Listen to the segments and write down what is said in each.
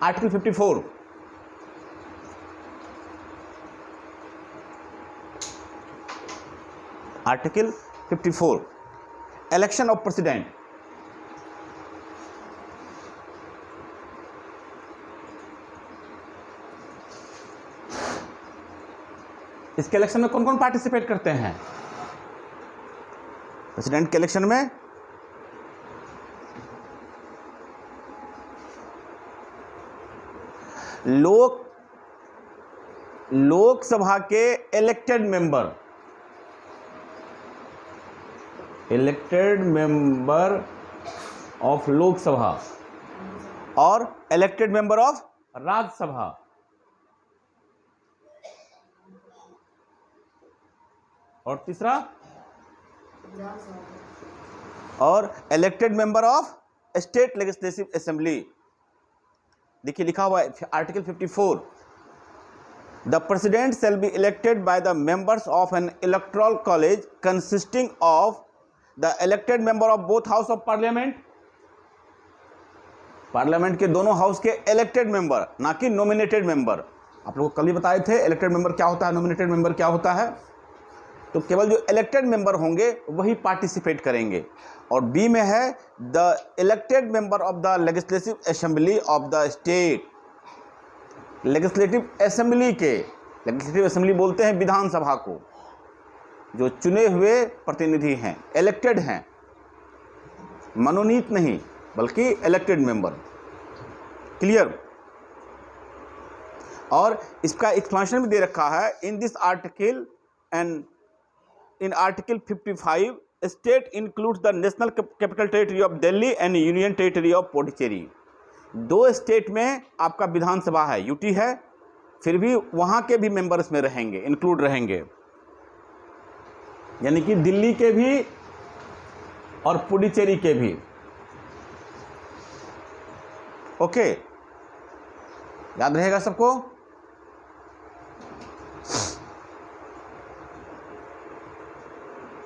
Article 54, article 54 election of president. इसके election में कौन कौन पार्टिसिपेट करते हैं? प्रेसिडेंट के इलेक्शन में लोकसभा के इलेक्टेड मेंबर ऑफ लोकसभा और इलेक्टेड मेंबर ऑफ राज्यसभा, और तीसरा और elected member of state legislative assembly. देखिए लिखा हुआ है article 54, the president shall be elected by the members of N electoral college consisting of the elected member of both house of parliament, parliament के दोनों house के elected member, ना कि nominated member. आप लोगों को कल ही बताए थे इलेक्टेड मेंबर क्या होता है, नॉमिनेटेड मेंबर क्या होता है। तो केवल जो इलेक्टेड मेंबर होंगे वही पार्टिसिपेट करेंगे। और बी में है the elected member of the legislative assembly of the state, legislative assembly के, लेजिस्लेटिव असेंबली बोलते हैं विधानसभा को, जो चुने हुए प्रतिनिधि हैं, इलेक्टेड हैं, मनोनीत नहीं बल्कि इलेक्टेड मेंबर। क्लियर? और इसका एक्सप्लेनेशन भी दे रखा है in this article and in Article 55, state includes the national capital territory of Delhi and union territory of Puducherry। दो स्टेट में आपका विधानसभा है, यूटी है, फिर भी वहाँ के भी मेंबर्स में रहेंगे, इंक्लूड रहेंगे, यानी कि दिल्ली के भी और पुडुचेरी के भी। ओके, याद रहेगा सबको?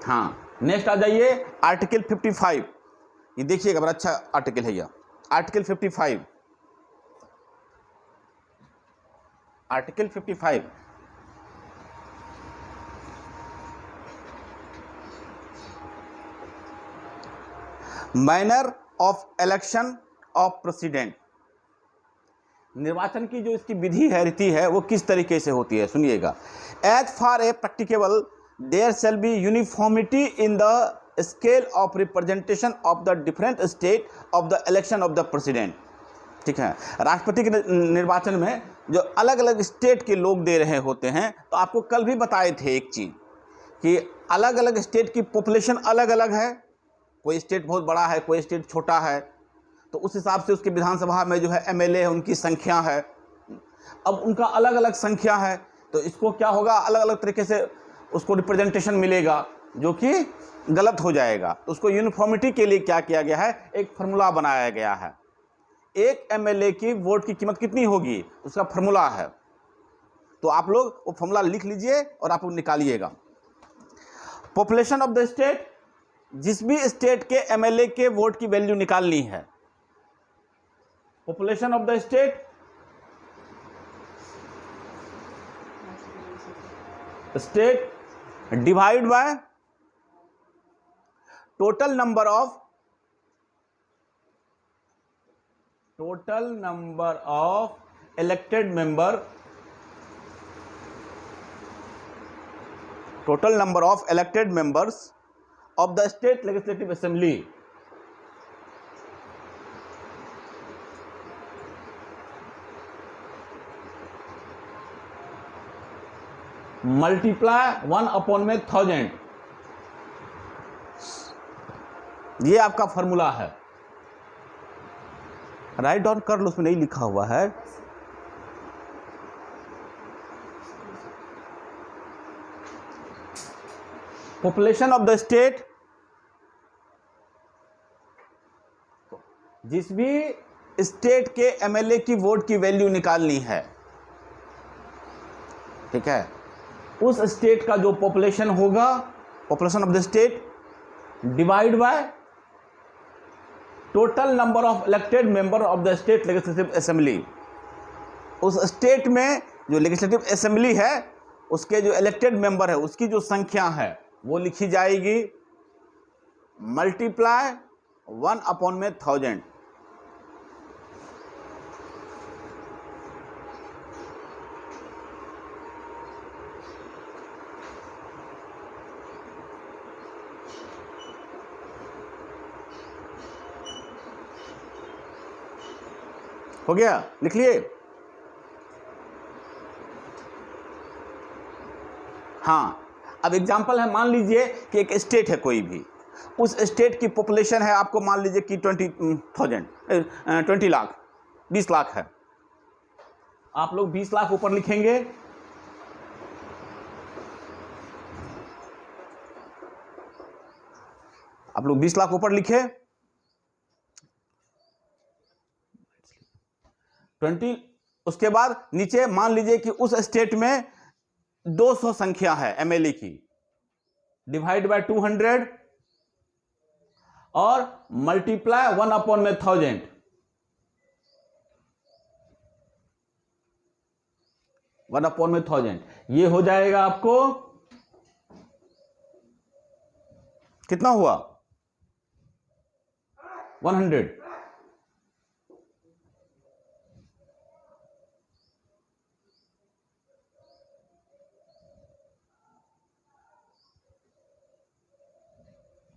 हाँ, नेक्स्ट आ जाइए आर्टिकल 55। ये देखिएगा बड़ा अच्छा आर्टिकल है यह, article 55। Article 55 manner of election of president, निर्वाचन की जो इसकी विधि है, रीति है, वो किस तरीके से होती है, सुनिएगा। As far a practicable there shall be uniformity in the scale of representation of the different state of the election of the president। ठीक है, राष्ट्रपति के निर्वाचन में जो अलग अलग स्टेट के लोग दे रहे होते हैं, तो आपको कल भी बताए थे एक चीज़ कि अलग अलग स्टेट की पॉपुलेशन अलग अलग है, कोई स्टेट बहुत बड़ा है, कोई स्टेट छोटा है, तो उस हिसाब से उसके विधानसभा में जो है एमएलए है, उनकी संख्या है। अब उनका अलग अलग संख्या है, तो इसको क्या होगा, अलग अलग तरीके से उसको रिप्रेजेंटेशन मिलेगा, जो कि गलत हो जाएगा। तो उसको यूनिफॉर्मिटी के लिए क्या किया गया है, एक फार्मूला बनाया गया है। एक एमएलए की वोट की कीमत कितनी होगी, उसका फार्मूला है। तो आप लोग वो फार्मूला लिख लीजिए और आप लोग निकालिएगा। पॉपुलेशन ऑफ द स्टेट, जिस भी स्टेट के एमएलए के वोट की वैल्यू निकालनी है, population of the state divide by total number of elected member, total number of elected members of the state legislative assembly multiply 1/1000। ये आपका फॉर्मूला है, राइट डाउन कर लो, उसमें नहीं लिखा हुआ है। पॉपुलेशन ऑफ द स्टेट, जिस भी स्टेट के एमएलए की वोट की वैल्यू निकालनी है, ठीक है, उस स्टेट का जो पॉपुलेशन होगा, population of the state divide by total number of elected member of the state legislative assembly. उस स्टेट में जो लेजिस्लेटिव असेंबली है उसके जो इलेक्टेड मेंबर है उसकी जो संख्या है वो लिखी जाएगी मल्टीप्लाई 1/1000। हो गया, लिख लिए। हाँ, अब एग्जाम्पल है, मान लीजिए कि एक स्टेट है कोई भी, उस स्टेट की पॉपुलेशन है आपको मान लीजिए कि 20 लाख, 20 लाख है। आप लोग 20 लाख ऊपर लिखेंगे, आप लोग 20 लाख ऊपर लिखे, 20। उसके बाद नीचे मान लीजिए कि उस स्टेट में 200 संख्या है एमएलए की, डिवाइड बाय 200 और मल्टीप्लाई 1/1000। ये हो जाएगा आपको कितना हुआ? 100।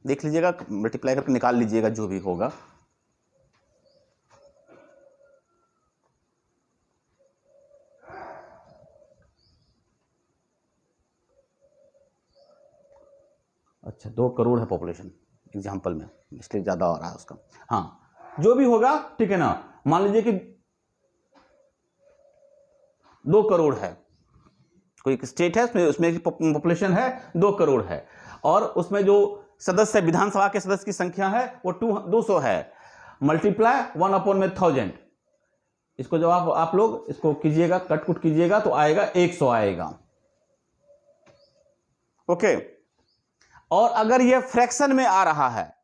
देख लीजिएगा, मल्टीप्लाई करके निकाल लीजिएगा जो भी होगा। अच्छा, 2 करोड़ है पॉपुलेशन एग्जाम्पल में, इसलिए ज्यादा हो रहा है उसका। हाँ, जो भी होगा ठीक है ना, मान लीजिए कि 2 करोड़ है, कोई स्टेट है उसमें पॉपुलेशन है 2 करोड़ है, और उसमें जो सदस्य विधानसभा के सदस्य की संख्या है वो 200 है, मल्टीप्लाई 1/1000। इसको जब आप लोग इसको कीजिएगा, कट कुट कीजिएगा तो आएगा 100 आएगा। ओके। और अगर ये फ्रैक्शन में आ रहा है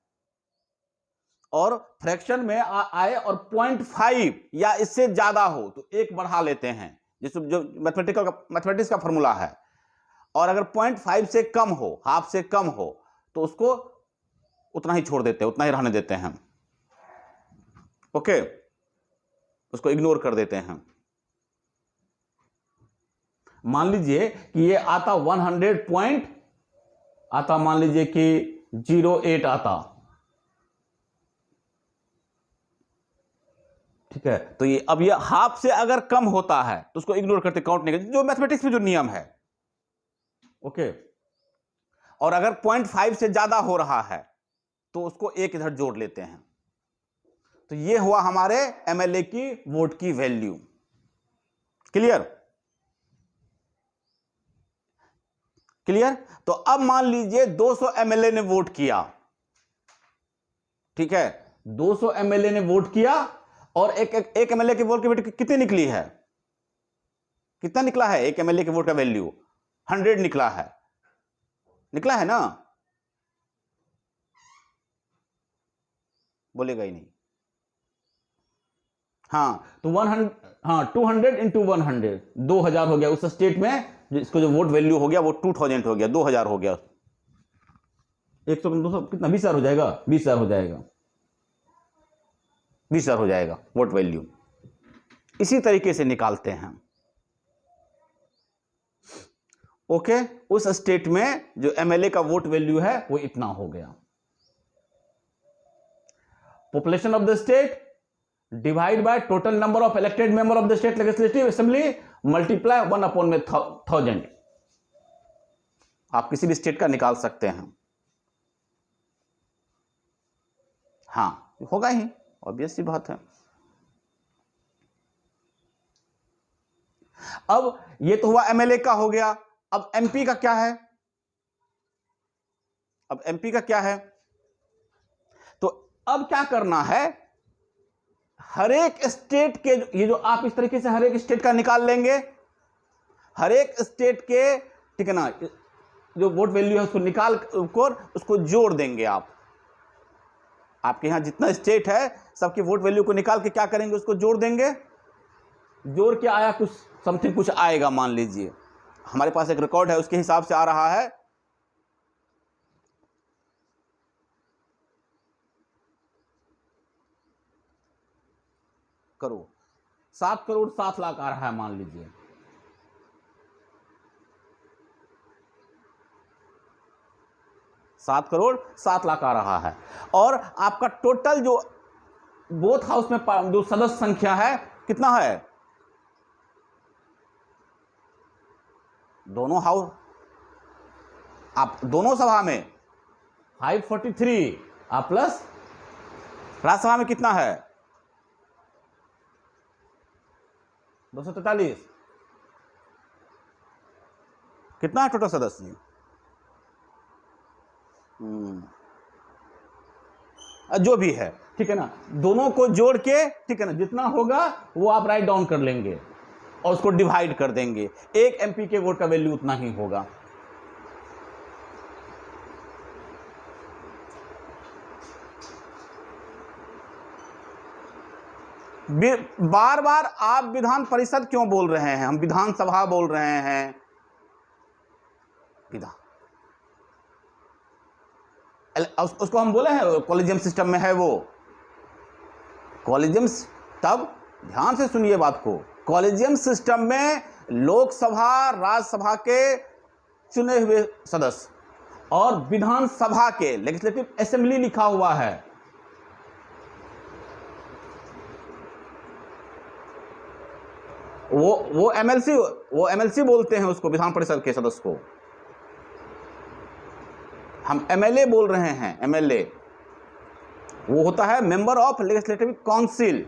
और फ्रैक्शन में आए और 0.5 या इससे ज्यादा हो तो 1 बढ़ा लेते हैं, जिसको जो मैथमेटिक्स का फॉर्मूला है। और अगर 0.5 से कम हो, हाफ से कम हो, तो उसको उतना ही छोड़ देते हैं, उतना ही रहने देते हैं। ओके, उसको इग्नोर कर देते हैं। मान लीजिए कि ये आता 100 पॉइंट आता, मान लीजिए कि 08 आता, ठीक है, तो ये अब ये हाफ से अगर कम होता है तो उसको इग्नोर करते, काउंट नहीं करते, जो मैथमेटिक्स में जो नियम है। ओके। और अगर 0.5 से ज्यादा हो रहा है तो उसको 1 इधर जोड़ लेते हैं। तो ये हुआ हमारे एमएलए की वोट की वैल्यू। क्लियर? क्लियर? तो अब मान लीजिए 200 एमएलए ने वोट किया, ठीक है, 200 एमएलए ने वोट किया और एक एमएलए के वोट की वैल्यू कितनी निकली है? कितना निकला है? एक एमएलए के वोट का वैल्यू 100 निकला है। निकला है ना? बोलेगा ही नहीं। हाँ, तो 100, हाँ 200 इंटू 100 2000 हो गया। उस स्टेट में इसको जो वोट वैल्यू हो गया वो 2000 हो गया, 2000 हो गया। 100 200 कितना? 20,000 हो जाएगा, 20,000 हो जाएगा, 20,000 हो जाएगा वोट वैल्यू। इसी तरीके से निकालते हैं। ओके, उस स्टेट में जो एमएलए का वोट वैल्यू है वो इतना हो गया। Population of the state divide by total number of elected member of the state legislative assembly multiply 1/1000। आप किसी भी स्टेट का निकाल सकते हैं। हाँ, होगा ही, ऑब्वियस सी बात है। अब ये तो हुआ एमएलए का हो गया। अब एमपी का क्या है? अब एमपी का क्या है? तो अब क्या करना है, हर एक स्टेट के, ये जो आप इस तरीके से हर एक स्टेट का निकाल लेंगे, हर एक स्टेट के, ठीक है ना, जो वोट वैल्यू है उसको निकाल कर उसको जोड़ देंगे। आपके यहां जितना स्टेट है सबकी वोट वैल्यू को निकाल के क्या करेंगे, उसको जोड़ देंगे। जोड़ के आया कुछ समथिंग कुछ आएगा, मान लीजिए हमारे पास एक रिकॉर्ड है उसके हिसाब से आ रहा है। करो 7,07,00,000 आ रहा है, मान लीजिए 7,07,00,000 आ रहा है। और आपका टोटल जो बोथ हाउस में जो सदस्य संख्या है कितना है, दोनों हाउस, आप दोनों सभा में 543 आप प्लस राज्यसभा में कितना है 243, कितना है टोटल सदस्य? जो भी है, ठीक है ना, दोनों को जोड़ के, ठीक है ना, जितना होगा वो आप राइट डाउन कर लेंगे और उसको डिवाइड कर देंगे। एक एमपी के वोट का वैल्यू उतना ही होगा। बार बार आप विधान परिषद क्यों बोल रहे हैं, हम विधानसभा बोल रहे हैं। विधान उसको हम बोले हैं कॉलेजियम सिस्टम में है वो कॉलेजियम। तब ध्यान से सुनिए बात को, कॉलेजियम सिस्टम में लोकसभा राज्यसभा के चुने हुए सदस्य और विधानसभा के लेजिस्लेटिव असेंबली लिखा हुआ है। वो एमएलसी बोलते हैं उसको, विधान परिषद के सदस्य को। हम एमएलए बोल रहे हैं, एमएलए वो होता है मेंबर ऑफ लेजिस्लेटिव काउंसिल,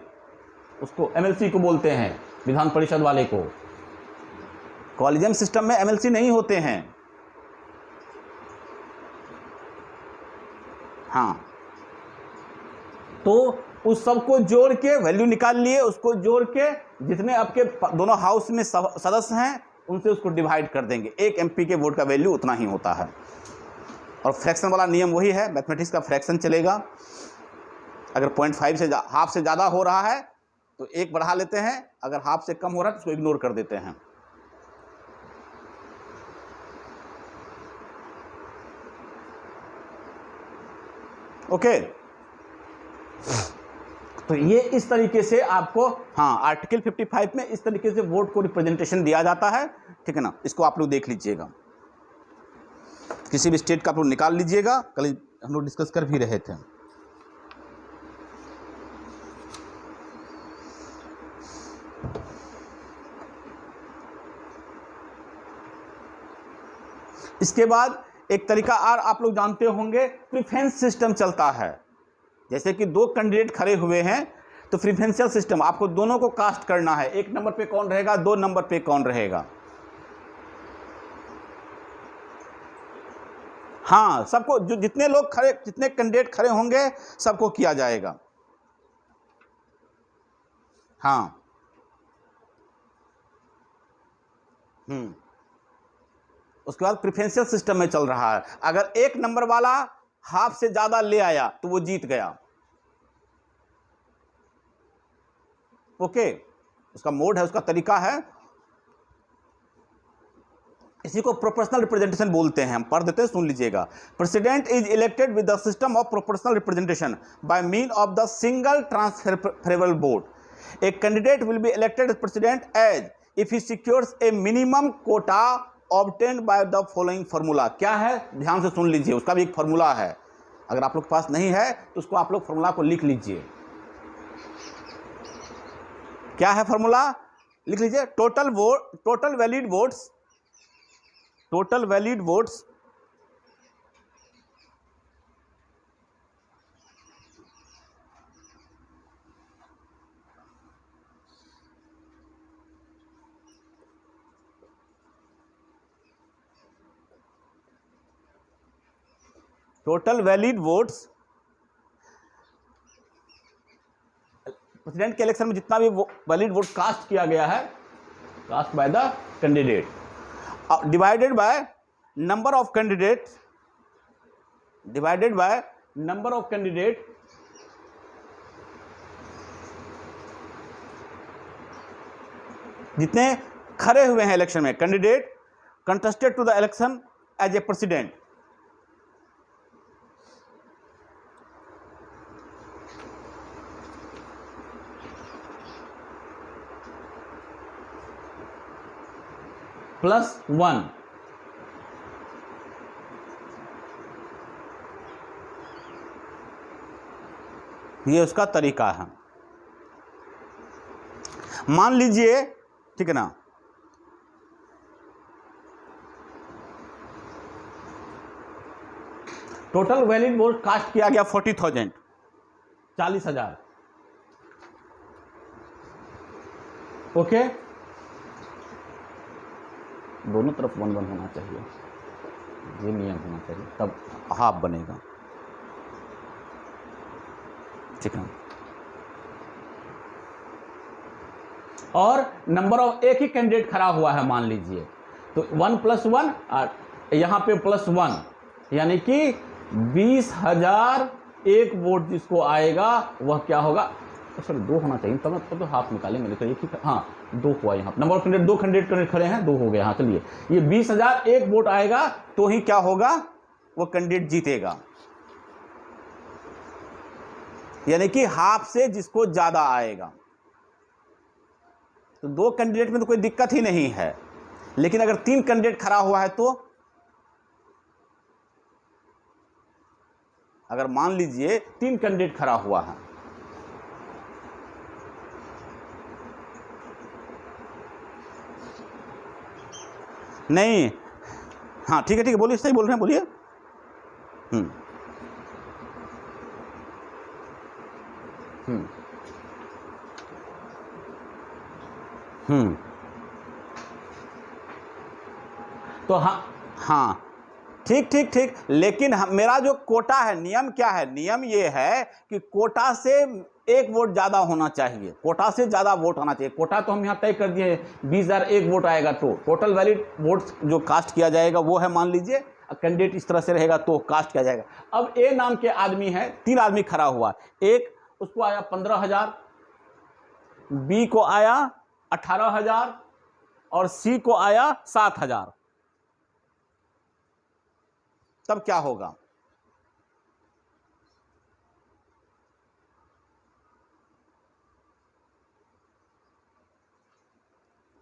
उसको एमएलसी को बोलते हैं, विधान परिषद वाले को। कॉलेजियम सिस्टम में एमएलसी नहीं होते हैं। हाँ, तो उस सबको जोड़ के वैल्यू निकाल लिए, उसको जोड़ के जितने आपके दोनों हाउस में सदस्य हैं उनसे उसको डिवाइड कर देंगे। एक एमपी के वोट का वैल्यू उतना ही होता है। और फ्रैक्शन वाला नियम वही है, मैथमेटिक्स का फ्रैक्शन चलेगा। अगर 0.5 से हाफ से ज़्यादा हो रहा है तो एक बढ़ा लेते हैं, अगर हाफ से कम हो रहा है तो उसको इग्नोर कर देते हैं। ओके, तो ये इस तरीके से आपको, हाँ, आर्टिकल 55 में इस तरीके से वोट को रिप्रेजेंटेशन दिया जाता है, ठीक है ना। इसको आप लोग देख लीजिएगा, किसी भी स्टेट का आप लोग निकाल लीजिएगा, कल हम लोग डिस्कस कर भी रहे थे। इसके बाद एक तरीका और आप लोग जानते होंगे, प्रेफरेंस सिस्टम चलता है। जैसे कि दो कैंडिडेट खड़े हुए हैं तो प्रेफरेंशियल सिस्टम, आपको दोनों को कास्ट करना है, एक नंबर पे कौन रहेगा, दो नंबर पे कौन रहेगा। हाँ, सबको, जो जितने लोग खड़े, जितने कैंडिडेट खड़े होंगे सबको किया जाएगा। हाँ, उसके बाद प्रेफरेंशियल सिस्टम में चल रहा है। अगर एक नंबर वाला हाफ से ज्यादा ले आया तो वो जीत गया। ओके, उसका मोड है, उसका तरीका है, इसी को प्रोपोर्शनल रिप्रेजेंटेशन बोलते हैं। हम पढ़ देते हैं, सुन लीजिएगा। President is elected with the system of proportional representation by mean of the single transferable vote. A candidate will be elected as president as if he secures a minimum quota obtained by the following formula. क्या है, ध्यान से सुन लीजिए, उसका भी एक formula है। अगर आप लोग के पास नहीं है तो उसको आप लोग फार्मूला को लिख लीजिए। क्या है फार्मूला, लिख लीजिए। Total valid votes, total valid votes president के इलेक्शन में जितना भी वैलिड वोट कास्ट किया गया है, cast by the candidate, divided by number of candidate, divided by number of candidate जितने खड़े हुए हैं इलेक्शन में, candidate contested to the election as a president. +1, ये उसका तरीका है। मान लीजिए, ठीक है ना, टोटल वैलिड वोट कास्ट किया गया 40,000, 40,000। ओके, दोनों तरफ 1-1 होना चाहिए, ये नियम होना चाहिए, तब हाफ बनेगा, ठीक है। और नंबर ऑफ, एक ही कैंडिडेट खड़ा हुआ है मान लीजिए, तो 1 + 1 और यहाँ पे +1, यानी कि 20,000 एक वोट जिसको आएगा वह क्या होगा, सॉरी 2 होना चाहिए, तब तो हाफ निकालेंगे, तो एक ही, हाँ 2 हुआ यहाँ नंबर ऑफ कैंडिडेट, 2 कैंडिडेट खड़े हैं, 2 हो गए। हाँ चलिए, ये 20,000 एक वोट आएगा तो ही क्या होगा, वो कैंडिडेट जीतेगा, यानी कि हाफ से जिसको ज्यादा आएगा। तो 2 कैंडिडेट में तो कोई दिक्कत ही नहीं है, लेकिन अगर 3 कैंडिडेट खड़ा हुआ है तो, अगर मान लीजिए 3 कैंडिडेट खड़ा हुआ है, नहीं, हाँ ठीक है बोलिए, सही बोल रहे हैं, बोलिए। तो हाँ ठीक, लेकिन मेरा जो कोटा है, नियम क्या है, नियम ये है कि कोटा से एक वोट ज्यादा होना चाहिए, कोटा से ज्यादा वोट आना चाहिए। कोटा तो हम यहाँ तय कर दिए, 20,000 एक वोट आएगा तो टोटल वैलिड वोट जो कास्ट किया जाएगा वो है, मान लीजिए कैंडिडेट इस तरह से रहेगा तो कास्ट किया जाएगा। अब ए नाम के आदमी है, 3 आदमी खड़ा हुआ, एक उसको आया 15,000, बी को आया 18,000 और सी को आया 7,000, तब क्या होगा,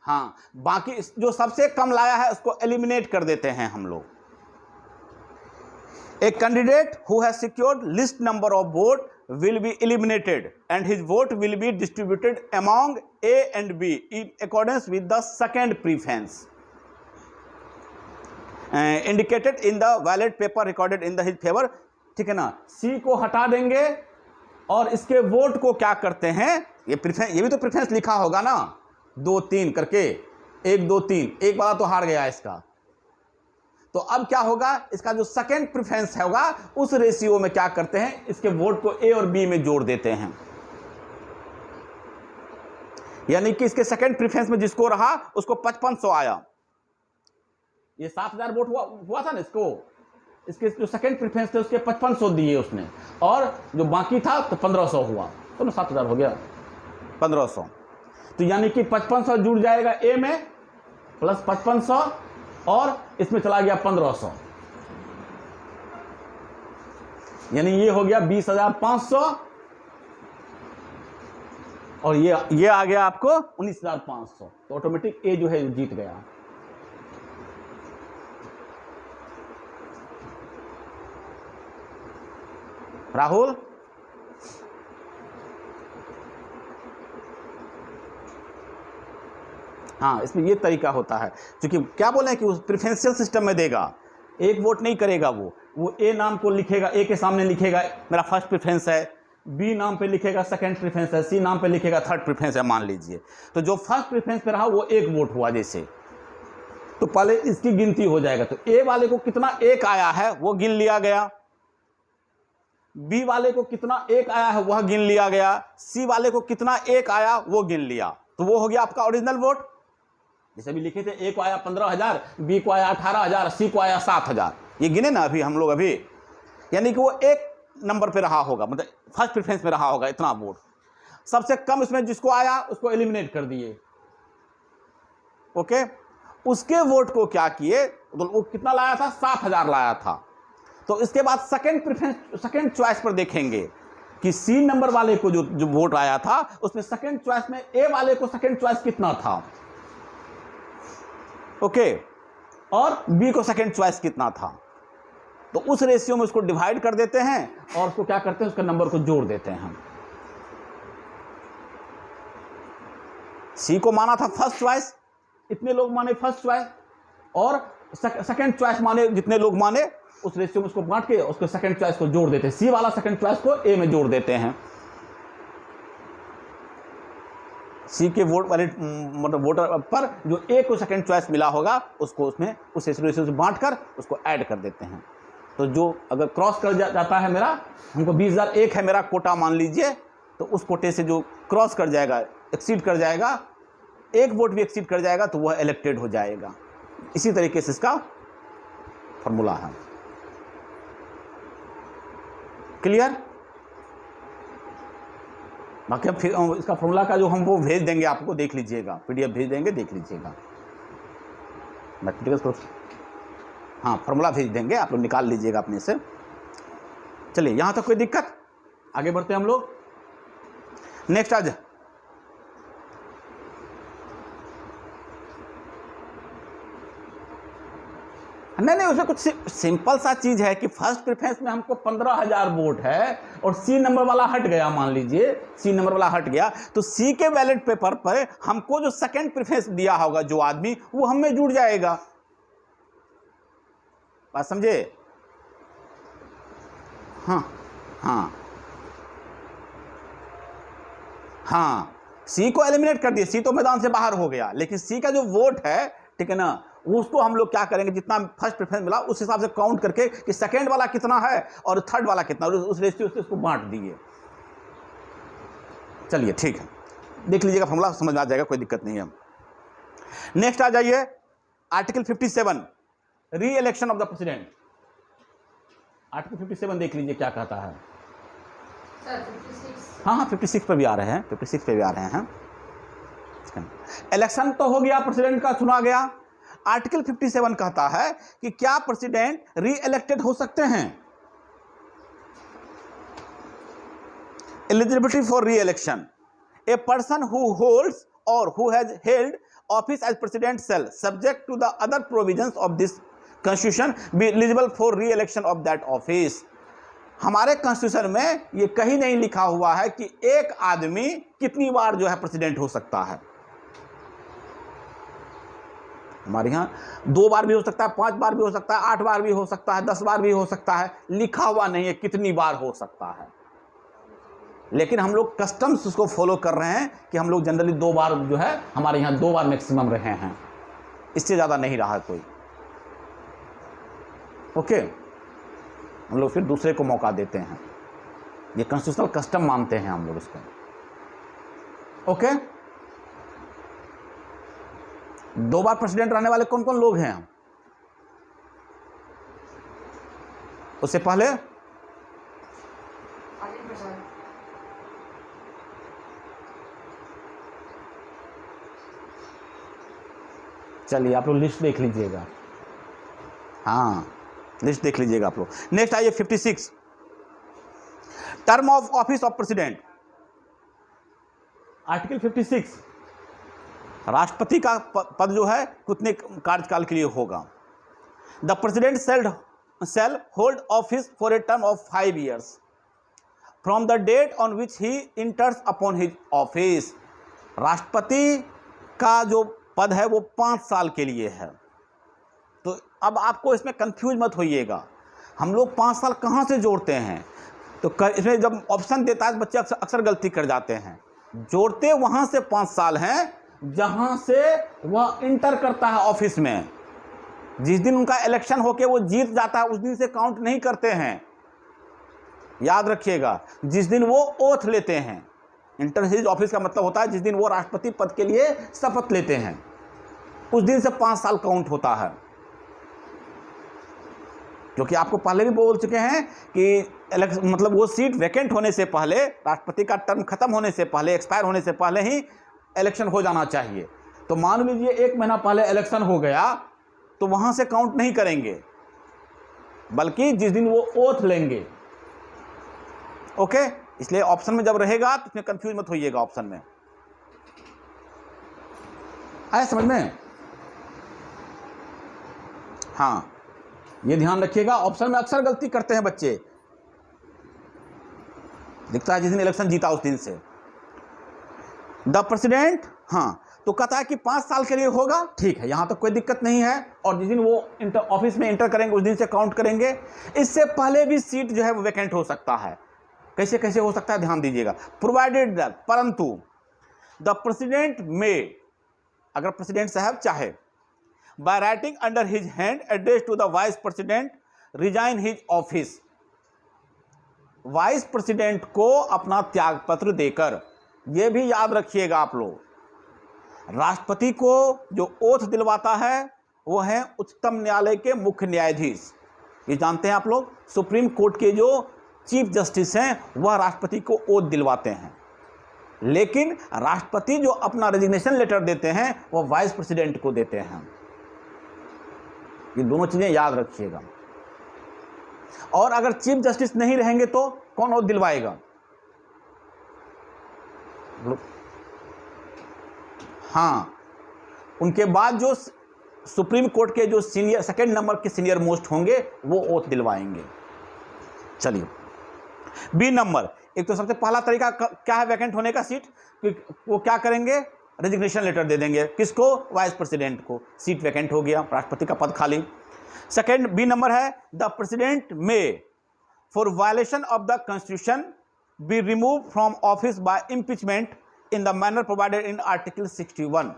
हाँ बाकी जो सबसे कम लाया है उसको एलिमिनेट कर देते हैं हम लोग। A candidate who has secured list number of vote will be eliminated and his vote will be distributed among A and B in accordance with the second preference indicated in the ballot paper recorded in the his favor, ठीक है ना। C को हटा देंगे और इसके vote को क्या करते हैं, ये प्रेफरेंस, ये भी तो प्रेफरेंस लिखा होगा ना, 2-3 करके, 1-2-3, एक वाला तो हार गया इसका, तो अब क्या होगा, इसका जो सेकंड प्रेफरेंस होगा उस रेशियो में क्या करते हैं, इसके वोट को ए और बी में जोड़ देते हैं, यानी कि इसके सेकंड प्रेफरेंस में जिसको रहा उसको 5500 आया, ये 7,000 वोट हुआ था ना, इसके जो सेकंड प्रेफरेंस थे उसके 5500 दिए उसने, और जो बाकी था तो 1500 हुआ, तो ना 7,000 हो गया 1500, तो यानी कि 5500 जुड़ जाएगा ए में प्लस 5500 और इसमें चला गया 1500, यानी ये हो गया 20,500 और ये आ गया आपको 19,500, तो ऑटोमेटिक ए जो है जीत गया। राहुल, हाँ इसमें ये तरीका होता है, क्योंकि क्या बोले कि उस प्रेफरेंशियल सिस्टम में देगा, एक वोट नहीं करेगा, वो ए नाम को लिखेगा, ए के सामने लिखेगा मेरा फर्स्ट प्रेफरेंस है, बी नाम पे लिखेगा सेकंड प्रेफरेंस है, सी नाम पे लिखेगा थर्ड प्रेफरेंस है मान लीजिए, तो जो फर्स्ट प्रेफरेंस पे रहा वो एक वोट हुआ जैसे, तो पहले इसकी गिनती हो जाएगा, तो ए वाले को कितना एक आया है वो गिन लिया गया, बी वाले को कितना एक आया है वह गिन लिया गया, सी वाले को कितना एक आया वो गिन लिया, तो वो हो गया आपका ओरिजिनल वोट। जैसे भी लिखे थे, ए को आया 15,000, बी को आया 18,000, सी को आया 7,000, ये गिने ना अभी हम लोग अभी, यानी कि वो एक नंबर पे रहा होगा, मतलब फर्स्ट प्रेफरेंस में रहा होगा इतना वोट। सबसे कम इसमें जिसको आया उसको एलिमिनेट कर दिए, ओके, उसके वोट को क्या किए, तो वो कितना लाया था, 7,000 लाया था। तो इसके बाद सेकंड चॉइस पर देखेंगे कि सी नंबर वाले को जो वोट आया था उसमें सेकंड चॉइस में ए वाले को सेकंड चॉइस कितना था, ओके, और बी को सेकंड चॉइस कितना था। तो उस रेशियो में उसको डिवाइड कर देते हैं और उसको क्या करते हैं, उसके नंबर को जोड़ देते हैं हम। सी को माना था फर्स्ट चॉइस, इतने लोग माने फर्स्ट चॉइस, और सेकंड चॉइस माने जितने लोग माने, उस रेशियो में उसको बांट के उसको सेकंड चॉइस को जोड़ देते हैं। सी वाला सेकंड चॉइस को ए में जोड़ देते हैं। सी के वोट वाले मतलब वोटर पर जो ए को सेकंड चॉइस मिला होगा उसको उसमें उस रेशियो से बांट कर उसको ऐड कर देते हैं। तो जो अगर क्रॉस कर जाता है, मेरा हमको 20,001 है मेरा कोटा मान लीजिए, तो उस कोटे से जो क्रॉस कर जाएगा, एक्सीड कर जाएगा, एक वोट भी एक्सीड कर जाएगा तो वह इलेक्टेड हो जाएगा। इसी तरीके से इसका फॉर्मूला है। क्लियर? बाकी अब फिर इसका फॉर्मूला का जो हम वो भेज देंगे आपको, देख लीजिएगा, पीडीएफ भेज देंगे, देख लीजिएगा। मैथमेटिक्स हाँ फॉर्मूला भेज देंगे, आप लोग निकाल लीजिएगा अपने से। चलिए, यहाँ तक कोई दिक्कत? आगे बढ़ते हैं हम लोग। नेक्स्ट आज नहीं, उसमें कुछ सिंपल सा चीज है कि फर्स्ट प्रेफरेंस में हमको 15,000 वोट है और सी नंबर वाला हट गया, मान लीजिए सी नंबर वाला हट गया, तो सी के बैलेट पेपर पर हमको जो सेकंड प्रेफरेंस दिया होगा जो आदमी, वो हमें जुड़ जाएगा। बात समझे? हाँ हाँ हाँ, सी को एलिमिनेट कर दिया, सी तो मैदान से बाहर हो गया, लेकिन सी का जो वोट है, ठीक है ना, उसको हम लोग क्या करेंगे, जितना फर्स्ट प्रेफरेंस मिला उस हिसाब से काउंट करके कि सेकंड वाला कितना है और थर्ड वाला कितना, उस रेशियो से उसको बांट दिए। चलिए ठीक है, देख लीजिएगा, फॉर्मूला समझ में आ जाएगा, कोई दिक्कत नहीं है। नेक्स्ट आ जाइए, आर्टिकल 57, री election of the president. Article 57 देख लीजिए क्या कहता है। हाँ 56 पर भी आ रहे हैं, 56 पे भी आ रहे हैं। इलेक्शन तो हो गया, प्रेसिडेंट का चुना गया। आर्टिकल 57 कहता है कि क्या प्रेसिडेंट री इलेक्टेड हो सकते हैं। Eligibility for re-election, a person who holds or who has held office as president shall, subject to the other provisions of this constitution, be eligible for re-election of that office. हमारे constitution में ये कहीं नहीं लिखा हुआ है कि एक आदमी कितनी बार जो है प्रेसिडेंट हो सकता है। हमारे यहाँ 2 बार भी हो सकता है, 5 बार भी हो सकता है, 8 बार भी हो सकता है, 10 बार भी हो सकता है, लिखा हुआ नहीं है कितनी बार हो सकता है। लेकिन हम लोग कस्टम्स उसको फॉलो कर रहे हैं कि हम लोग जनरली 2 बार जो है, हमारे यहाँ 2 बार मैक्सिमम रहे हैं, इससे ज़्यादा नहीं रहा कोई। ओके, हम लोग फिर दूसरे को मौका देते हैं, ये कॉन्स्टिट्यूशनल कस्टम मानते हैं हम लोग इसको। ओके, 2 बार प्रेसिडेंट रहने वाले कौन कौन लोग हैं? उससे पहले चलिए आप लोग लिस्ट देख लीजिएगा, हाँ लिस्ट देख लीजिएगा आप लोग। नेक्स्ट आइए 56, term of office of president. Article 56, राष्ट्रपति का पद जो है कितने कार्यकाल के लिए होगा। The president shall hold office for a term of 5 years from the date on which he enters upon his office. राष्ट्रपति का जो पद है वो 5 साल के लिए है। तो अब आपको इसमें कंफ्यूज मत होइएगा, हम लोग 5 साल कहाँ से जोड़ते हैं, तो इसमें जब ऑप्शन देता है बच्चे अक्सर गलती कर जाते हैं। जोड़ते वहाँ से 5 साल हैं जहाँ से वह इंटर करता है ऑफिस में। जिस दिन उनका इलेक्शन होके वो जीत जाता है उस दिन से काउंट नहीं करते हैं, याद रखिएगा। जिस दिन वो ओथ लेते हैं, इंटर हिज ऑफिस का मतलब होता है जिस दिन वो राष्ट्रपति पद के लिए शपथ लेते हैं, उस दिन से 5 साल काउंट होता है। क्योंकि आपको पहले भी बोल चुके हैं कि मतलब वो सीट वैकेंट होने से पहले, राष्ट्रपति का टर्म खत्म होने से पहले, एक्सपायर होने से पहले ही इलेक्शन हो जाना चाहिए। तो मान लीजिए 1 महीना पहले इलेक्शन हो गया तो वहां से काउंट नहीं करेंगे, बल्कि जिस दिन वो ओथ लेंगे। ओके, इसलिए ऑप्शन में जब रहेगा तो इसमें कंफ्यूज मत होइएगा। ऑप्शन में आया समझ में? हाँ, ये ध्यान रखिएगा, ऑप्शन में अक्सर गलती करते हैं बच्चे। दिखता है जिस दिन इलेक्शन जीता उस दिन से द प्रेसिडेंट। हाँ, तो कहता है कि 5 साल के लिए होगा, ठीक है, यहां तक कोई दिक्कत नहीं है। और जिस दिन वो ऑफिस में इंटर करेंगे उस दिन से काउंट करेंगे। इससे पहले भी सीट जो है वो वैकेंट हो सकता है। कैसे कैसे हो सकता है ध्यान दीजिएगा। प्रोवाइडेड दैट, परंतु द प्रेसिडेंट में, अगर प्रेसिडेंट साहब चाहे, by writing under his hand address to the vice president resign his office, vice president को अपना त्याग पत्र देकर, यह भी याद रखिएगा आप लोग, राष्ट्रपति को जो ओथ दिलवाता है वो है उच्चतम न्यायालय के मुख्य न्यायाधीश। ये जानते हैं आप लोग, सुप्रीम कोर्ट के जो चीफ जस्टिस हैं वह राष्ट्रपति को ओथ दिलवाते हैं। लेकिन राष्ट्रपति जो अपना रेजिग्नेशन लेटर देते हैं वह वाइस प्रेसिडेंट को देते हैं। ये दोनों चीजें याद रखिएगा। और अगर चीफ जस्टिस नहीं रहेंगे तो कौन ओथ दिलवाएगा? हाँ, उनके बाद जो सुप्रीम कोर्ट के जो सीनियर, सेकंड नंबर के सीनियर मोस्ट होंगे वो ओथ दिलवाएंगे। चलिए, बी नंबर, एक तो सबसे पहला तरीका क्या है वैकेंट होने का सीट, वो क्या करेंगे, रेजिग्नेशन लेटर दे देंगे। किसको? वाइस प्रेसिडेंट को। सीट वैकेंट हो गया, राष्ट्रपति का पद खाली। सेकंड, बी नंबर है, द प्रेसिडेंट में for violation of the constitution be remove from office by impeachment in the manner provided in article 61।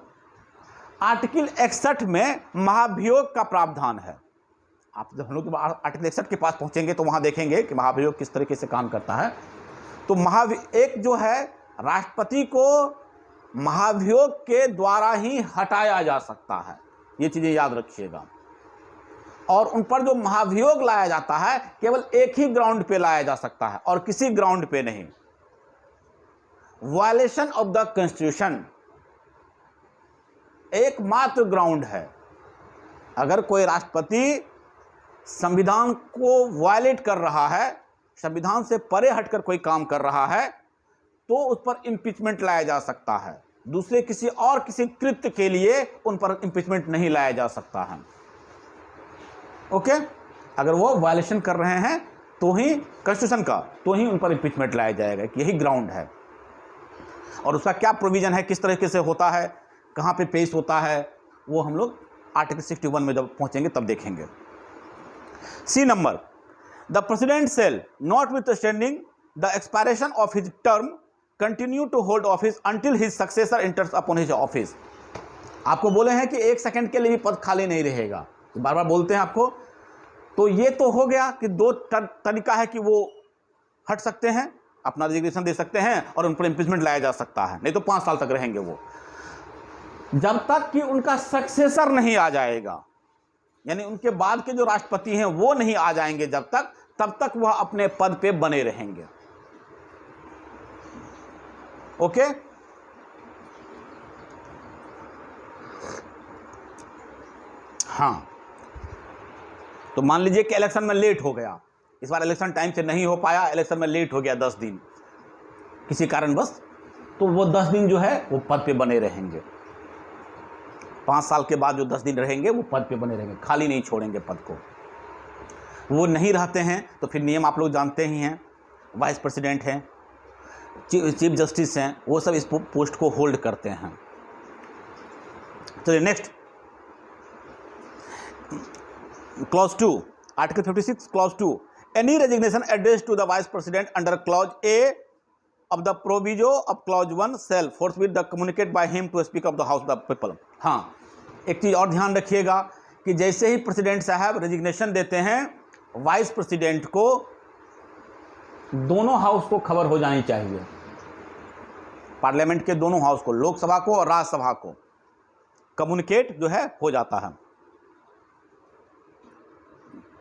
Article 61 में महाभियोग का प्रावधान है। आप जब हम लोग आर्टिकल 61 के पास पहुंचेंगे तो वहां देखेंगे कि महाभियोग किस तरीके से काम करता है। तो एक जो है, राष्ट्रपति को महाभियोग के द्वारा ही हटाया जा सकता है, ये चीजें याद रखिएगा। और उन पर जो महाभियोग लाया जाता है केवल एक ही ग्राउंड पे लाया जा सकता है और किसी ग्राउंड पे नहीं। वायलेशन ऑफ द कॉन्स्टिट्यूशन एकमात्र ग्राउंड है। अगर कोई राष्ट्रपति संविधान को वायलेट कर रहा है, संविधान से परे हटकर कोई काम कर रहा है, तो उस पर इंपीचमेंट लाया जा सकता है। दूसरे किसी और किसी कृत्य के लिए उन पर इंपीचमेंट नहीं लाया जा सकता है। ओके, अगर वो वायलेशन कर रहे हैं तो ही कॉन्स्टिट्यूशन का, तो ही उन पर इंपीचमेंट लाया जाएगा, यही ग्राउंड है। और उसका क्या प्रोविजन है, किस तरीके से होता है, कहाँ पे पेश होता है, वो हम लोग आर्टिकल 61 में जब पहुंचेंगे तब देखेंगे। C number, the president shall notwithstanding the expiration of his term continue to hold office until his successor enters upon his office. आपको बोले हैं कि 1 सेकंड के लिए भी पद खाली नहीं रहेगा, बार बार बोलते हैं आपको। तो ये तो हो गया कि 2 तरीका है कि वो हट सकते हैं, अपना रेजिग्नेशन दे सकते हैं और उन पर इंपीचमेंट लाया जा सकता है, नहीं तो 5 साल तक रहेंगे वो, जब तक कि उनका सक्सेसर नहीं आ जाएगा, यानी उनके बाद के जो राष्ट्रपति हैं वो नहीं आ जाएंगे जब तक, तब तक वह अपने पद पे बने रहेंगे। ओके, हाँ, तो मान लीजिए कि इलेक्शन में लेट हो गया, इस बार इलेक्शन टाइम से नहीं हो पाया, इलेक्शन में लेट हो गया 10 दिन किसी कारणवश, तो वो 10 दिन जो है वो पद पे बने रहेंगे। 5 साल के बाद जो 10 दिन रहेंगे वो पद पे बने रहेंगे, खाली नहीं छोड़ेंगे पद को। वो नहीं रहते हैं तो फिर नियम आप लोग जानते ही हैं, वाइस प्रेसिडेंट हैं, चीफ जस्टिस हैं, वो सब इस पोस्ट को होल्ड करते हैं। चलिए next, clause 2, article 56 clause 2, any resignation addressed to the vice president under clause A of the proviso of clause 1 shall forthwith the communicate by him to speaker of the house of the people. हाँ, एक चीज़ और ध्यान रखिएगा कि जैसे ही president साहब resignation देते हैं, वाइस प्रेसिडेंट को दोनों हाउस को खबर हो जानी चाहिए, पार्लियामेंट के दोनों हाउस को, लोकसभा को और राज्यसभा को कम्युनिकेट जो है हो जाता है।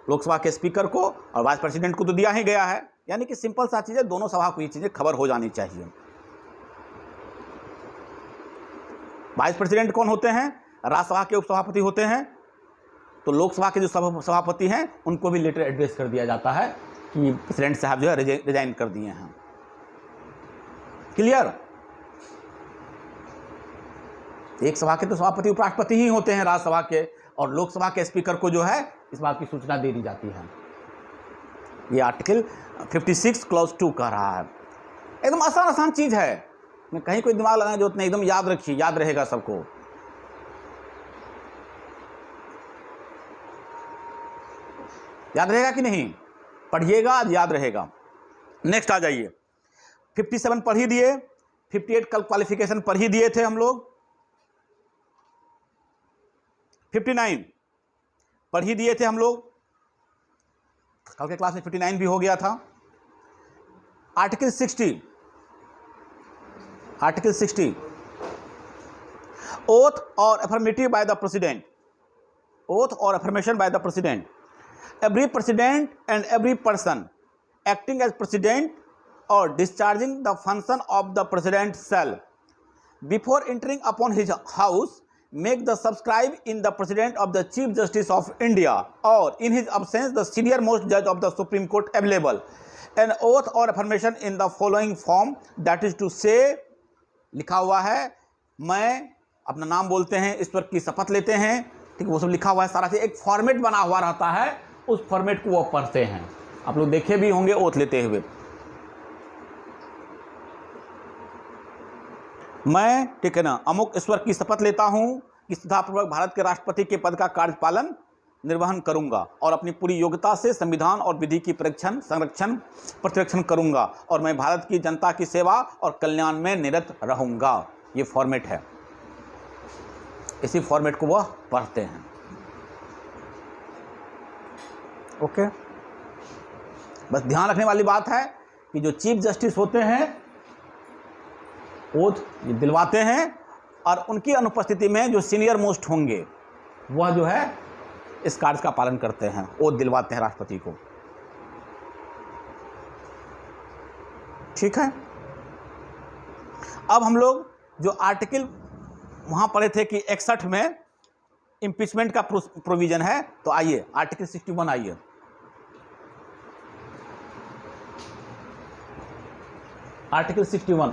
लोकसभा के स्पीकर को और वाइस प्रेसिडेंट को तो दिया ही गया है, यानी कि सिंपल सा चीज़ है, दोनों सभा को ये चीज़ें खबर हो जानी चाहिए। वाइस प्रेसिडेंट कौन होते हैं? राज्यसभा के उपसभापति होते हैं। तो लोकसभा के जो सभापति हैं उनको भी लेटर एड्रेस कर दिया जाता है कि प्रेसिडेंट साहब जो है रिजाइन कर दिए हैं। क्लियर? एक सभा के तो सभापति उपराष्ट्रपति ही होते हैं राज्यसभा के, और लोकसभा के स्पीकर को जो है इस बात की सूचना दे दी जाती है। ये आर्टिकल 56 क्लॉज 2 कह रहा है। एकदम आसान चीज है, मैं कहीं कोई दिमाग लगाने की जरूरत नहीं, एकदम याद रखिए, याद रहेगा सबको। याद रहेगा कि नहीं? पढ़िएगा, याद रहेगा। नेक्स्ट आ जाइए। 57 पढ़ ही दिए, 58 कल क्वालिफिकेशन पढ़ ही दिए थे हम लोग, 59 पढ़ ही दिए थे हम लोग, कल के क्लास में 59 भी हो गया था। Article 60 oath or affirmative by the president, oath or affirmation by the president. Every president and every person acting as president or discharging the function of the president shall, before entering upon his house, make the subscribe in the president of the Chief Justice of India, or in his absence the senior most judge of the Supreme Court available, an oath or affirmation in the following form, that is to say, लिखा हुआ है, मैं अपना नाम बोलते हैं, ईश्वर की शपथ लेते हैं, ठीक है, वो सब लिखा हुआ है सारा चीज, एक फॉर्मेट बना हुआ रहता है, उस फॉर्मेट को वो पढ़ते हैं। आप लोग देखे भी होंगे ओथ लेते हुए। मैं, ठीक है ना, अमुक ईश्वर की शपथ लेता हूं कि श्रद्धापूर्वक भारत के राष्ट्रपति के पद का कार्यपालन निर्वहन करूंगा और अपनी पूरी योग्यता से संविधान और विधि की संरक्षण प्रतिरक्षण करूंगा, और मैं भारत की जनता की सेवा और कल्याण में निरत रहूंगा। ये फॉर्मेट है, इसी फॉर्मेट को वह पढ़ते हैं। ओके, बस ध्यान रखने वाली बात है कि जो चीफ जस्टिस होते हैं ओथ दिलवाते हैं, और उनकी अनुपस्थिति में जो सीनियर मोस्ट होंगे वह जो है इस कार्य का पालन करते हैं, ओथ दिलवाते हैं राष्ट्रपति को। ठीक है, अब हम लोग जो आर्टिकल वहां पढ़े थे कि 61 में इम्पीचमेंट का प्रोविजन है, तो आइए आर्टिकल 61 आइए। आर्टिकल 61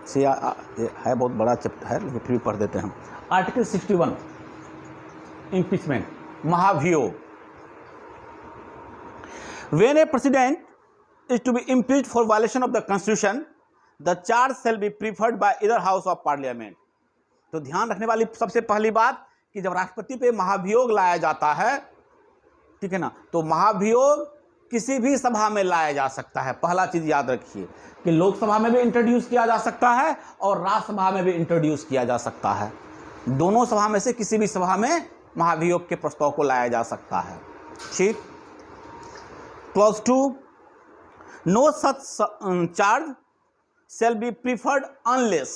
से है, बहुत बड़ा चैप्टर है, लेकिन फिर भी पढ़ देते हैं। आर्टिकल 61 इम्पीचमेंट, महाभियोग। When a president is to be impeached for violation of the constitution, the charge shall be preferred by either house of parliament। तो ध्यान रखने वाली सबसे पहली बात कि जब राष्ट्रपति पे महाभियोग लाया जाता है, ठीक है ना, तो महाभियोग किसी भी सभा में लाया जा सकता है। पहला चीज याद रखिए कि लोकसभा में भी इंट्रोड्यूस किया जा सकता है और राज्यसभा में भी इंट्रोड्यूस किया जा सकता है। दोनों सभा में से किसी भी सभा में महाभियोग के प्रस्ताव को लाया जा सकता है। ठीक। Clause 2, no such charge shall be preferred unless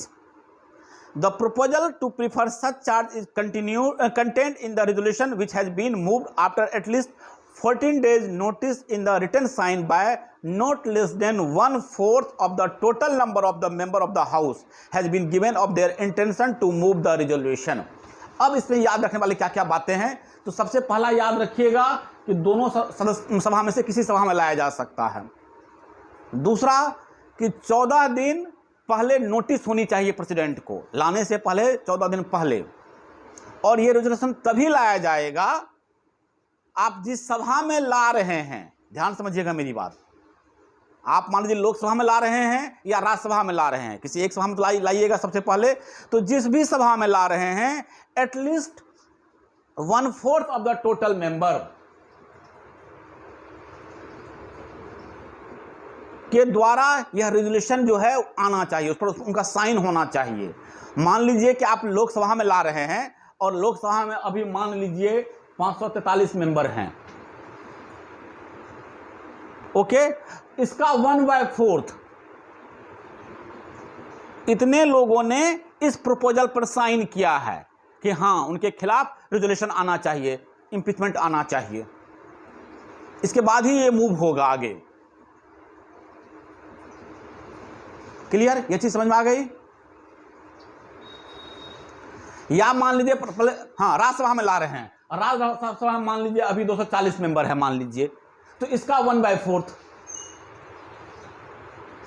the proposal to prefer such charge is contained in the resolution which has been moved after at least 14 days notice in the written sign by not less than 1/4 of the total number of the member of the house has been given of their intention to move the resolution। अब इसमें याद रखने वाली क्या क्या बातें हैं, तो सबसे पहला याद रखिएगा कि दोनों सभा में से किसी सभा में लाया जा सकता है। दूसरा कि 14 दिन पहले नोटिस होनी चाहिए प्रेसिडेंट को, लाने से पहले 14 दिन पहले, और ये रेजोल्यूशन तभी लाया जाएगा आप जिस सभा में ला रहे हैं। ध्यान समझिएगा मेरी बात। आप मान लीजिए लोकसभा में ला रहे हैं या राज्यसभा में ला रहे हैं, किसी एक सभा में लाइएगा सबसे पहले, तो जिस भी सभा में ला रहे हैं at least 1/4 of the total member के द्वारा यह रेजोल्यूशन जो है आना चाहिए, उस पर उनका साइन होना चाहिए। मान लीजिए कि आप लोकसभा में ला रहे हैं और लोकसभा में अभी मान लीजिए 543 मेंबर हैं, ओके, इसका 1/4 इतने लोगों ने इस प्रपोजल पर साइन किया है कि हाँ उनके खिलाफ रेजोल्यूशन आना चाहिए, इम्पीचमेंट आना चाहिए। इसके बाद ही ये मूव होगा आगे। क्लियर, ये चीज समझ में आ गई? या मान लीजिए हाँ राज्यसभा में ला रहे हैं, राज्यसभा में मान लीजिए अभी 240 मेंबर है मान लीजिए, तो इसका 1/4।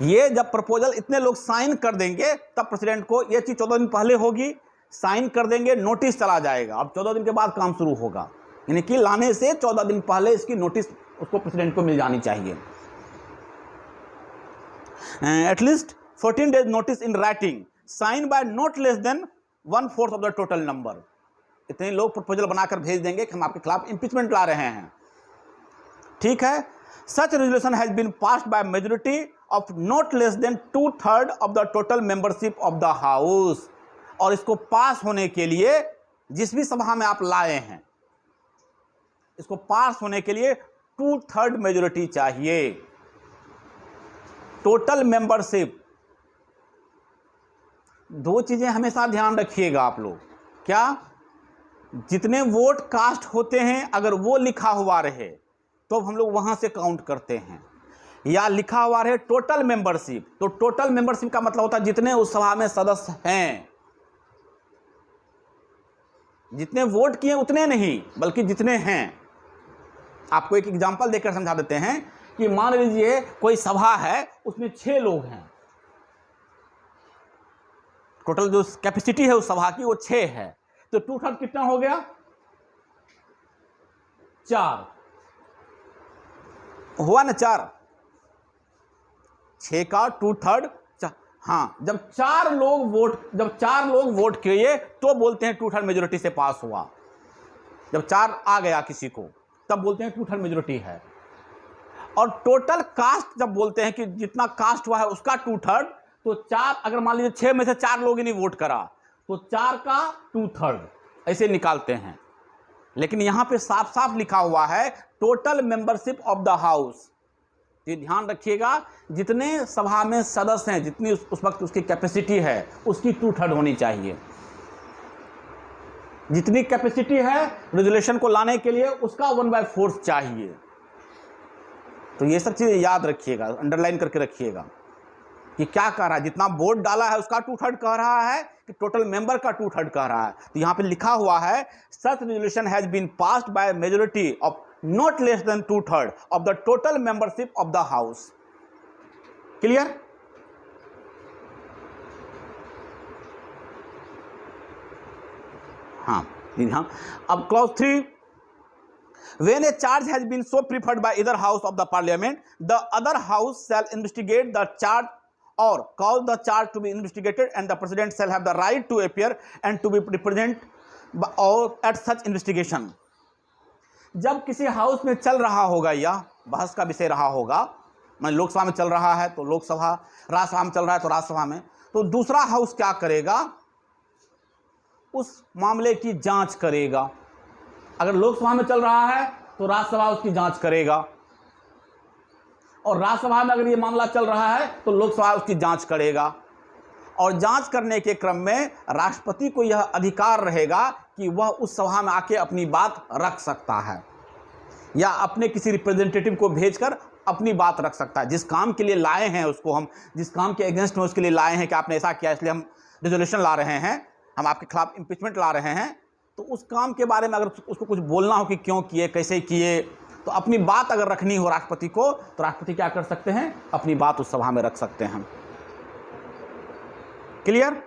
ये जब प्रपोजल इतने लोग साइन कर देंगे तब प्रेसिडेंट को ये चीज 14 दिन पहले होगी, साइन कर देंगे, नोटिस चला जाएगा। अब 14 दिन के बाद काम शुरू होगा, यानी कि लाने से 14 दिन पहले इसकी नोटिस उसको प्रेसिडेंट को मिल जानी चाहिए। At least 14 days notice in writing sign by not less than 1/4 of the total number. इतने लोग प्रपोजल बनाकर भेज देंगे कि हम आपके खिलाफ इंपीचमेंट ला रहे हैं। ठीक है, such resolution has been passed by majority of not less than 2/3 of the total membership of the house. और इसको पास होने के लिए जिस भी सभा में आप लाए हैं, इसको पास होने के लिए 2/3 मेजोरिटी चाहिए। टोटल मेंबरशिप, दो चीजें हमेशा ध्यान रखिएगा आप लोग। क्या? जितने वोट कास्ट होते हैं अगर वो लिखा हुआ रहे तो हम लोग वहां से काउंट करते हैं, या लिखा हुआ रहे टोटल मेंबरशिप, तो टोटल मेंबरशिप का मतलब होता है जितने उस सभा में सदस्य हैं। जितने वोट किए उतने नहीं, बल्कि जितने हैं। आपको एक एग्जांपल देकर समझा देते हैं कि मान लीजिए कोई सभा है, उसमें 6 लोग हैं, टोटल जो कैपेसिटी है उस सभा की वो 6 है, तो 2/3 कितना हो गया? 4 हुआ ना, 4, 6 का 2/3। हाँ, जब 4 लोग वोट किए तो बोलते हैं 2/3 मेजोरिटी से पास हुआ। जब 4 आ गया किसी को तब बोलते हैं 2/3 मेजोरिटी है। और टोटल कास्ट जब बोलते हैं कि जितना कास्ट हुआ है उसका 2/3, तो 4, अगर मान लीजिए 6 में से 4 लोगों ने वोट करा तो 4 का 2/3 ऐसे निकालते हैं। लेकिन यहां पे साफ साफ लिखा हुआ है total membership of the house. ये ध्यान रखिएगा, जितने सभा में सदस्य हैं, जितनी उस वक्त उसकी कैपेसिटी है उसकी 2/3 होनी चाहिए। जितनी कैपेसिटी है रेजोल्यूशन को लाने के लिए उसका 1/4 चाहिए। तो ये सब चीजें याद रखिएगा, अंडरलाइन करके रखिएगा कि क्या कह रहा है। जितना वोट डाला है उसका 2/3 कह रहा है कि टोटल मेंबर का 2/3 कह रहा है। तो यहां पे लिखा हुआ है such resolution has been passed by majority of not less than 2/3 of the total membership of the house. Clear? हाँ, अब clause 3, when a charge has been so preferred by either house of the parliament, the other house shall investigate the charge or cause the charge to be investigated, and the president shall have the right to appear and to be present at such investigation. जब किसी house में चल रहा होगा या बहस का विषय रहा होगा, मान लोकसभा में चल रहा है तो लोकसभा, राज्यसभा में चल रहा है तो राज्यसभा में, तो दूसरा हाउस क्या करेगा? उस मामले की जांच करेगा। अगर लोकसभा में चल रहा है तो राज्यसभा उसकी जांच करेगा, और राज्यसभा में अगर ये मामला चल रहा है तो लोकसभा उसकी जांच करेगा। और जांच करने के क्रम में राष्ट्रपति को यह अधिकार रहेगा कि वह उस सभा में आके अपनी बात रख सकता है, या अपने किसी रिप्रेजेंटेटिव को भेजकर अपनी बात रख सकता है। जिस काम के लिए लाए हैं उसको, हम जिस काम के अगेंस्ट में उसके लिए लाए हैं कि आपने ऐसा किया इसलिए हम रेजोल्यूशन ला रहे हैं, हम आपके खिलाफ इम्पीचमेंट ला रहे हैं, तो उस काम के बारे में अगर उसको कुछ बोलना हो कि क्यों किए, कैसे किए, तो अपनी बात अगर रखनी हो राष्ट्रपति को, तो राष्ट्रपति क्या कर सकते हैं? अपनी बात उस सभा में रख सकते हैं। क्लियर?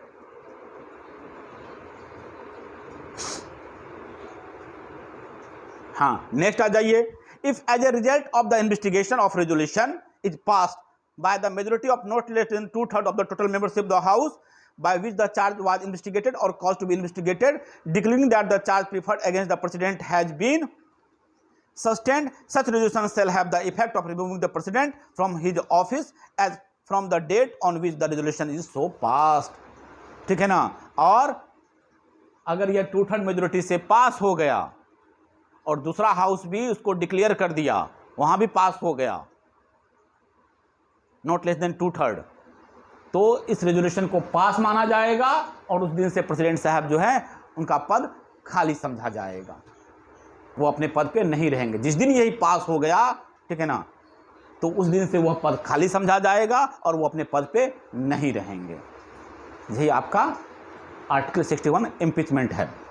हाँ, नेक्स्ट आ जाइए। If as a result of the investigation of resolution is passed by the majority of not less than 2/3 of the total membership of the house by which the charge was investigated or caused to be investigated, declaring that the charge preferred against the president has been sustained, such resolution shall have the effect of removing the president from his office as from the date on which the resolution is so passed. ठीक है ना? और अगर यह 2/3 majority से पास हो गया और दूसरा हाउस भी उसको डिक्लेयर कर दिया, वहां भी पास हो गया नॉट लेस देन 2/3, तो इस रेजोल्यूशन को पास माना जाएगा और उस दिन से प्रेसिडेंट साहब जो है उनका पद खाली समझा जाएगा, वो अपने पद पे नहीं रहेंगे। जिस दिन यही पास हो गया, ठीक है ना, तो उस दिन से वह पद खाली समझा जाएगा और वो अपने पद पे नहीं रहेंगे। यही आपका आर्टिकल 61 इम्पीचमेंट है।